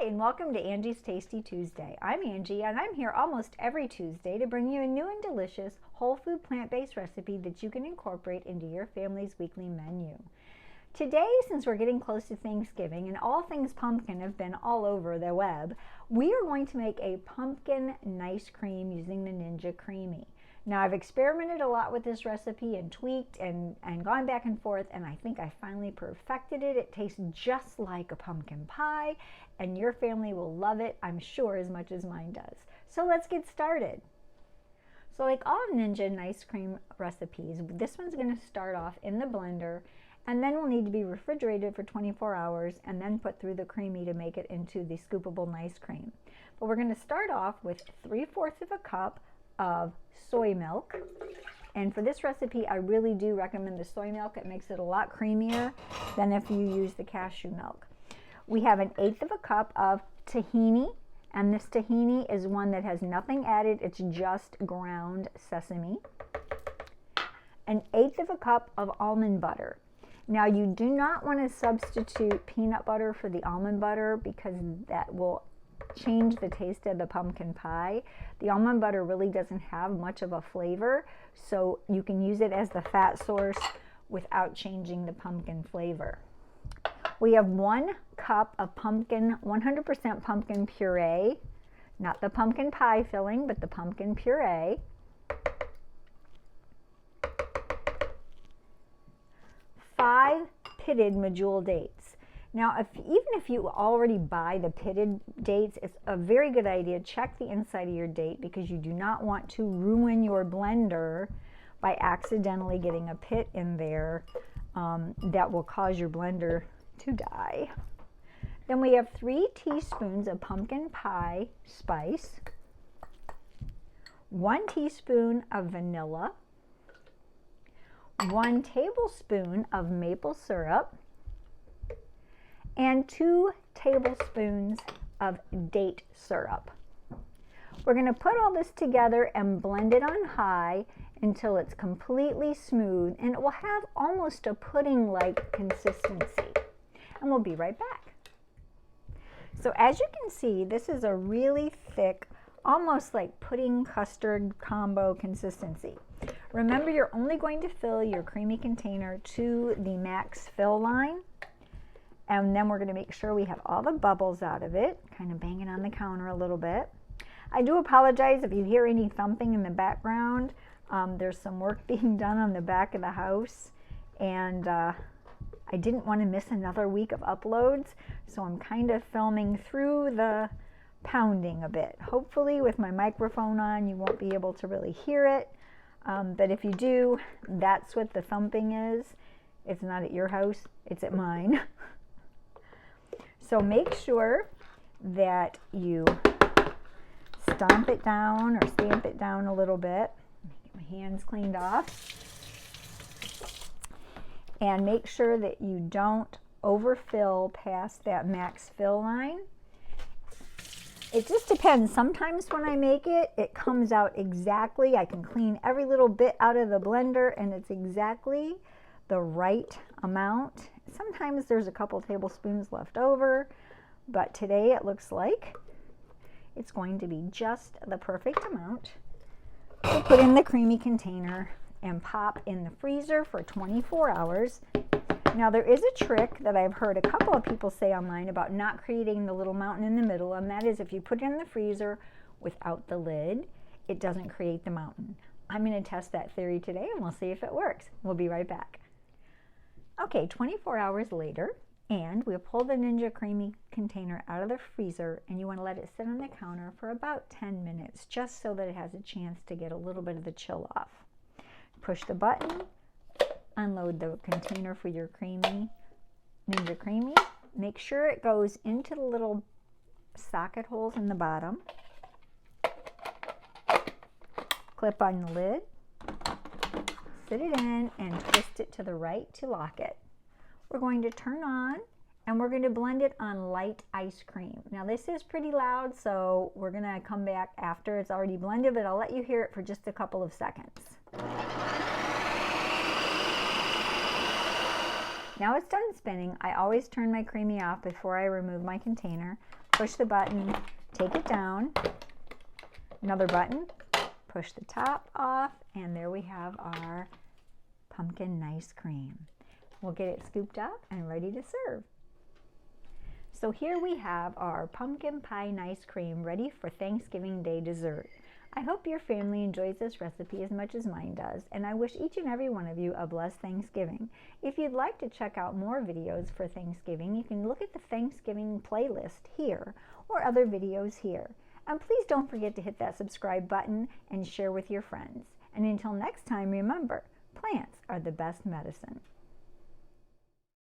And welcome to Angie's Tasty Tuesday. I'm Angie, and I'm here almost every Tuesday to bring you a new and delicious whole food plant-based recipe that you can incorporate into your family's weekly menu. Today, since we're getting close to Thanksgiving and all things pumpkin have been all over the web, we are going to make a pumpkin nice cream using the Ninja Creami. Now, I've experimented a lot with this recipe and tweaked and gone back and forth, and I think I finally perfected it. It tastes just like a pumpkin pie, and your family will love it, I'm sure, as much as mine does. So let's get started. So like all Ninja nice cream recipes, this one's going to start off in the blender, and then will need to be refrigerated for 24 hours and then put through the Creami to make it into the scoopable nice cream. But we're going to start off with 3/4 of a cup of soy milk. And for this recipe, I really do recommend the soy milk. It makes it a lot creamier than if you use the cashew milk. We have 1/8 of a cup of tahini, and this tahini is one that has nothing added. It's just ground sesame. 1/8 of a cup of almond butter. Now, you do not want to substitute peanut butter for the almond butter because that will change the taste of the pumpkin pie. The almond butter really doesn't have much of a flavor, so you can use it as the fat source without changing the pumpkin flavor. We have 1 cup of 100% pumpkin puree, not the pumpkin pie filling, but the pumpkin puree. 5 pitted medjool dates. Now, even if you already buy the pitted dates, it's a very good idea. Check the inside of your date because you do not want to ruin your blender by accidentally getting a pit in there that will cause your blender to die. Then we have 3 teaspoons of pumpkin pie spice, 1 teaspoon of vanilla, 1 tablespoon of maple syrup, and 2 tablespoons of date syrup. We're going to put all this together and blend it on high until it's completely smooth, and it will have almost a pudding-like consistency. And we'll be right back. So as you can see, this is a really thick, almost like pudding custard combo consistency. Remember, you're only going to fill your creamy container to the max fill line. And then we're going to make sure we have all the bubbles out of it, kind of banging on the counter a little bit. I do apologize if you hear any thumping in the background. There's some work being done on the back of the house, and I didn't want to miss another week of uploads, so I'm kind of filming through the pounding a bit. Hopefully with my microphone on, you won't be able to really hear it, but if you do, that's what the thumping is. It's not at your house, it's at mine. So make sure that you stomp it down or stamp it down a little bit. Get my hands cleaned off. And make sure that you don't overfill past that max fill line. It just depends. Sometimes when I make it, it comes out exactly. I can clean every little bit out of the blender and it's exactly the right amount. Sometimes there's a couple tablespoons left over, but today it looks like it's going to be just the perfect amount to put in the creamy container and pop in the freezer for 24 hours. Now, there is a trick that I've heard a couple of people say online about not creating the little mountain in the middle, and that is if you put it in the freezer without the lid, it doesn't create the mountain. I'm going to test that theory today and we'll see if it works. We'll be right back. Okay, 24 hours later, and we'll pull the Ninja Creami container out of the freezer, and you want to let it sit on the counter for about 10 minutes, just so that it has a chance to get a little bit of the chill off. Push the button, unload the container for your Ninja Creami. Make sure it goes into the little socket holes in the bottom. Clip on the lid. Sit it in and twist it to the right to lock it. We're going to turn on and we're going to blend it on light ice cream. Now this is pretty loud, so we're going to come back after it's already blended, but I'll let you hear it for just a couple of seconds. Now it's done spinning. I always turn my Creami off before I remove my container. Push the button, take it down. Another button, push the top off, and there we have our pumpkin nice cream. We'll get it scooped up and ready to serve. So here we have our pumpkin pie nice cream ready for Thanksgiving Day dessert. I hope your family enjoys this recipe as much as mine does, and I wish each and every one of you a blessed Thanksgiving. If you'd like to check out more videos for Thanksgiving, you can look at the Thanksgiving playlist here or other videos here. And please don't forget to hit that subscribe button and share with your friends. And until next time, remember, plants are the best medicine.